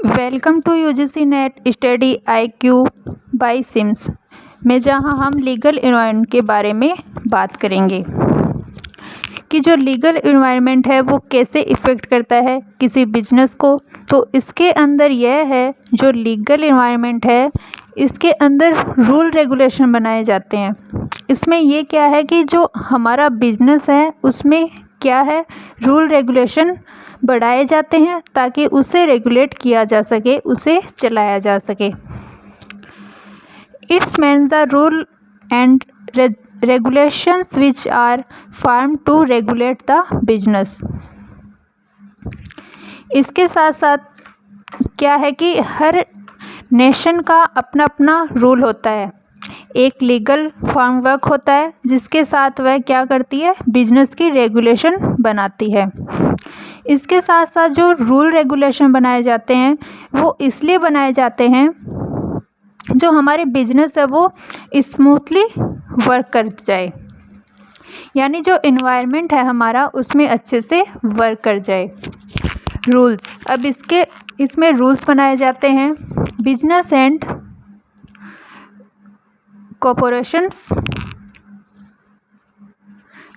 Welcome to UGC NET study IQ by Sims में जहां हम लीगल एनवायरनमेंट के बारे में बात करेंगे कि जो लीगल एनवायरनमेंट है वो कैसे इफ़ेक्ट करता है किसी बिजनेस को। तो इसके अंदर यह है, जो लीगल एनवायरनमेंट है इसके अंदर रूल रेगुलेशन बनाए जाते हैं। इसमें ये क्या है कि जो हमारा बिजनेस है उसमें क्या है, रूल रेगुलेशन बढ़ाए जाते हैं ताकि उसे रेगुलेट किया जा सके, उसे चलाया जा सके। It's means the rule and regulations which are formed to regulate the business। इसके साथ साथ क्या है कि हर नेशन का अपना अपना रूल होता है, एक लीगल फ्रेमवर्क होता है जिसके साथ वह क्या करती है, बिजनेस की रेगुलेशन बनाती है। इसके साथ साथ जो रूल रेगुलेशन बनाए जाते हैं वो इसलिए बनाए जाते हैं जो हमारे बिजनेस है वो स्मूथली वर्क कर जाए, यानी जो इन्वायरमेंट है हमारा उसमें अच्छे से वर्क कर जाए। रूल्स, अब इसमें रूल्स बनाए जाते हैं बिजनेस एंड कॉरपोरेशंस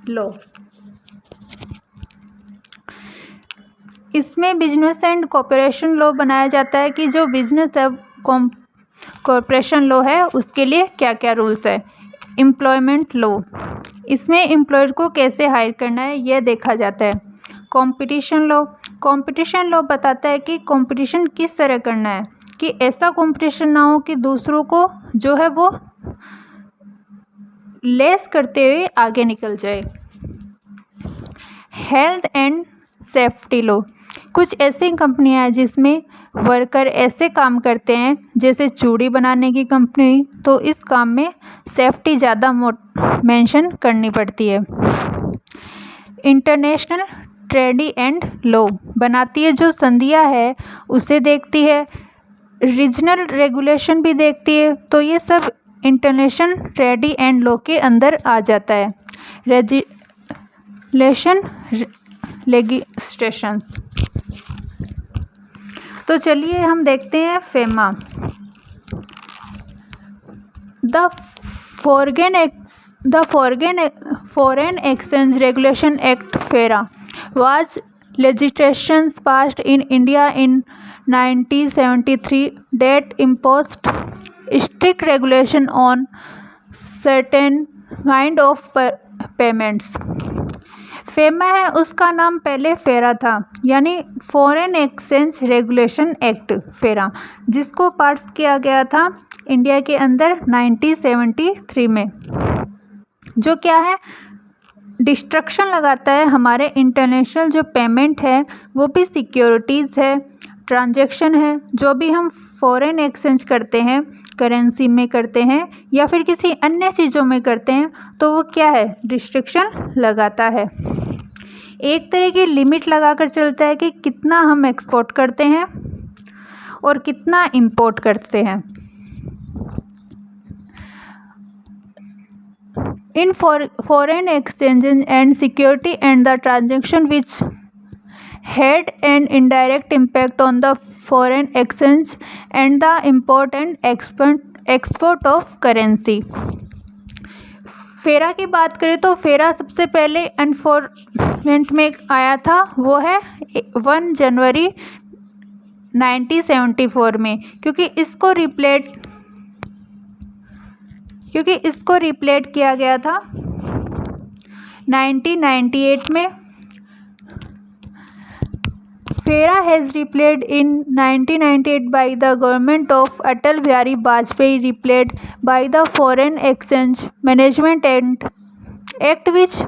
लॉ। इसमें बिजनेस एंड कॉरपोरेशन लॉ बनाया जाता है कि जो बिजनेस है कॉरपोरेशन लॉ है उसके लिए क्या क्या रूल्स है। एम्प्लॉयमेंट लॉ, इसमें एम्प्लॉयर को कैसे हायर करना है यह देखा जाता है। कंपटीशन लॉ बताता है कि कंपटीशन किस तरह करना है, कि ऐसा कंपटीशन ना हो कि दूसरों को जो है वो लेस करते हुए आगे निकल जाए। हेल्थ एंड सेफ्टी लॉ, कुछ ऐसी कंपनियां हैं जिसमें वर्कर ऐसे काम करते हैं जैसे चूड़ी बनाने की कंपनी, तो इस काम में सेफ्टी ज़्यादा मेंशन करनी पड़ती है। इंटरनेशनल ट्रेडी एंड लॉ बनाती है, जो संधियां है उसे देखती है, रीजनल रेगुलेशन भी देखती है, तो ये सब इंटरनेशनल ट्रेडी एंड लॉ के अंदर आ जाता है। रेगुलेशन लेगिस्लेशंस, तो चलिए हम देखते हैं FEMA. The foreign exchange regulation act फेरा was legislation passed in India in 1973 that imposed strict regulation on certain kind of payments। FEMA है उसका नाम पहले फेरा था, यानी फॉरेन एक्सचेंज रेगुलेशन एक्ट फेरा, जिसको पास किया गया था इंडिया के अंदर 1973 में। जो क्या है, डिस्ट्रक्शन लगाता है हमारे इंटरनेशनल जो पेमेंट है, वो भी सिक्योरिटीज़ है, ट्रांजैक्शन है, जो भी हम फॉरेन एक्सचेंज करते हैं, करेंसी में करते हैं या फिर किसी अन्य चीज़ों में करते हैं, तो वो क्या है, रिस्ट्रिक्शन लगाता है। एक तरह की लिमिट लगाकर चलता है कि कितना हम एक्सपोर्ट करते हैं और कितना इंपोर्ट करते हैं। In foreign exchange and security and the transaction which had an indirect impact on the foreign exchange and the import and export of currency। फेरा की बात करें तो फेरा सबसे पहले एनफोर्समेंट में आया था, वो है 1 जनवरी 1974 में, क्योंकि इसको रिप्लेट किया गया था 1998 में। फेरा has replayed in 1998 by the government of Atal Bihari Vajpayee, replayed by the foreign exchange management act which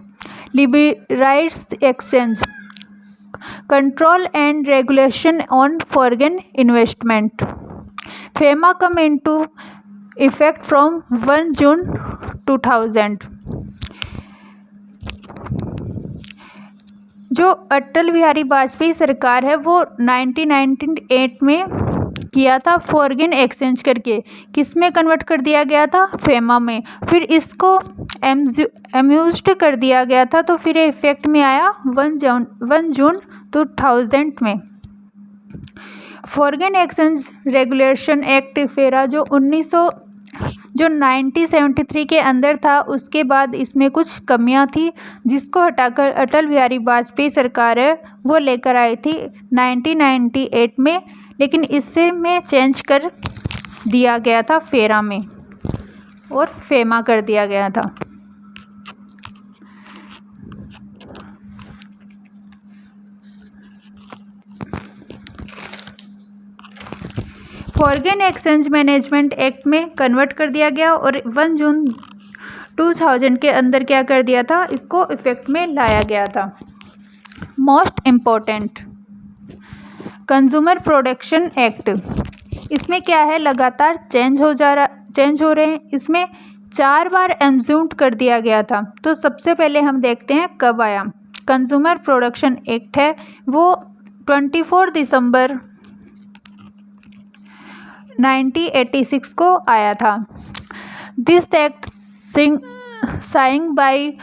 liberalised exchange control and regulation on foreign investment. FEMA come into effect from 1 जून 2000। जो अटल बिहारी वाजपेयी सरकार है वो 1998 में किया था फॉरेन एक्सचेंज करके, किस में कन्वर्ट कर दिया गया था, फेमा में। फिर इसको एम्यूज्ड कर दिया गया था, तो फिर इफेक्ट में आया 1 जून 2000 में। फॉरेन एक्सचेंज रेगुलेशन एक्ट फेरा जो 1973 के अंदर था, उसके बाद इसमें कुछ कमियां थी जिसको हटाकर अटल बिहारी वाजपेयी सरकार है वो लेकर आई थी 1998 में, लेकिन इससे में चेंज कर दिया गया था फेरा में और फेमा कर दिया गया था। फॉरेन एक्सचेंज मैनेजमेंट एक्ट में कन्वर्ट कर दिया गया और 1 जून 2000 के अंदर क्या कर दिया था, इसको इफेक्ट में लाया गया था। Most important consumer Protection act, इसमें क्या है, लगातार चेंज हो रहे हैं। इसमें 4 बार एम्जूम्ड कर दिया गया था। तो सबसे पहले हम देखते हैं कब आया। कंज्यूमर प्रोटेक्शन एक्ट है वो 24 दिसंबर 1986 को आया था। This act signed by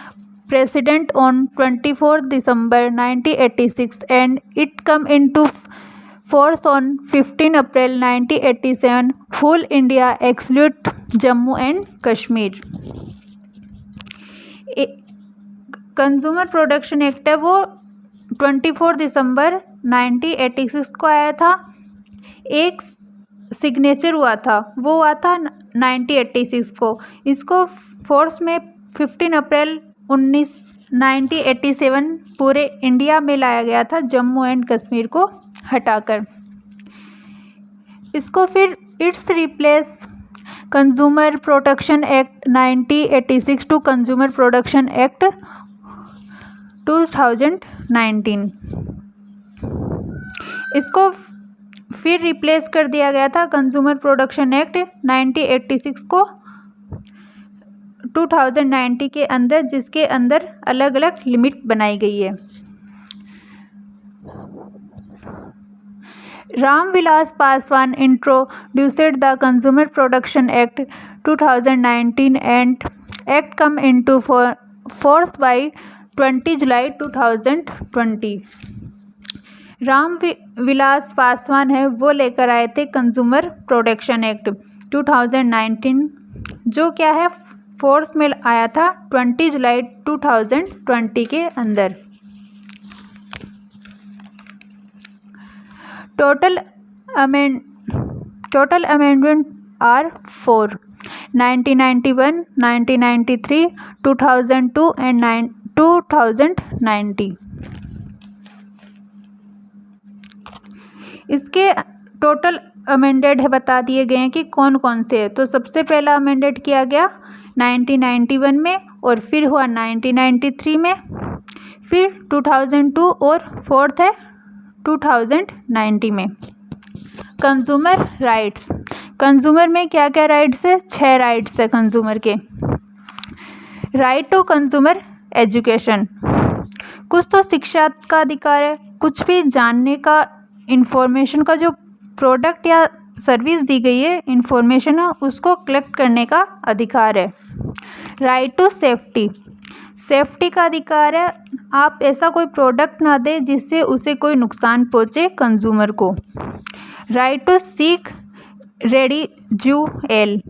President on 24 December 1986 and it come into force on 15 April 1987. Full India exclude Jammu and Kashmir. Consumer Protection act है वो 24 दिसंबर 1986 को आया था। एक सिग्नेचर हुआ था, वो हुआ था 1986 को। इसको फोर्स में 15 अप्रैल 1987 पूरे इंडिया में लाया गया था, जम्मू एंड कश्मीर को हटाकर। इसको फिर its replace Consumer Protection Act 1986 to Consumer Protection Act 2019। इसको फिर रिप्लेस कर दिया गया था कंज्यूमर प्रोटेक्शन एक्ट 1986 को 2090 के अंदर, जिसके अंदर अलग अलग लिमिट बनाई गई है। Ramvilas Paswan introduced the consumer Protection Act 2019 and act come into force by 20 जुलाई 2020। राम विलास पासवान है वो लेकर आए थे कंज्यूमर प्रोटेक्शन एक्ट 2019, जो क्या है फोर्स में आया था 20 जुलाई 2020 के अंदर। Total amendment are 4 1991, 1993, 2002 and 2090। इसके टोटल अमेंडेड है बता दिए गए हैं कि कौन कौन से है। तो सबसे पहला अमेंडेड किया गया 1991 में और फिर हुआ 1993 में, फिर 2002 और फोर्थ है 2090 में। कंज्यूमर राइट्स, कंज्यूमर में क्या क्या राइट्स है, 6 राइट्स है कंज्यूमर के। राइट टू कंज्यूमर एजुकेशन, कुछ तो शिक्षा का अधिकार है, कुछ भी जानने का, इंफॉर्मेशन का, जो प्रोडक्ट या सर्विस दी गई है इंफॉर्मेशन है उसको कलेक्ट करने का अधिकार है। राइट टू सेफ्टी, सेफ्टी का अधिकार है, आप ऐसा कोई प्रोडक्ट ना दें जिससे उसे कोई नुकसान पहुंचे कंज्यूमर को। राइट टू सीक रेडिजुअल,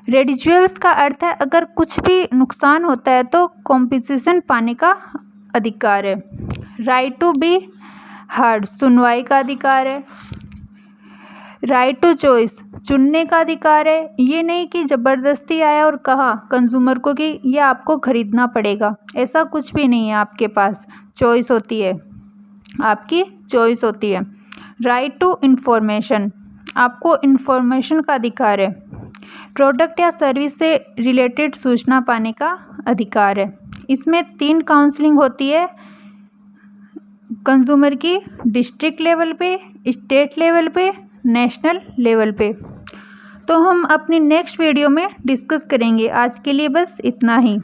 रेडिजुअल्स का अर्थ है अगर कुछ भी नुकसान होता है तो कॉम्पनसेशन पाने का अधिकार है। राइट टू बी हर्ड, सुनवाई का अधिकार है। राइट टू चॉइस, चुनने का अधिकार है, ये नहीं कि ज़बरदस्ती आया और कहा कंज्यूमर को कि ये आपको ख़रीदना पड़ेगा, ऐसा कुछ भी नहीं है, आपके पास चॉइस होती है, आपकी चॉइस होती है। राइट टू इंफॉर्मेशन, आपको इंफॉर्मेशन का अधिकार है, प्रोडक्ट या सर्विस से रिलेटेड सूचना पाने का अधिकार है। इसमें 3 काउंसलिंग होती है कंज्यूमर की, डिस्ट्रिक्ट लेवल पे, स्टेट लेवल पे, नेशनल लेवल पे। तो हम अपनी नेक्स्ट वीडियो में डिस्कस करेंगे। आज के लिए बस इतना ही।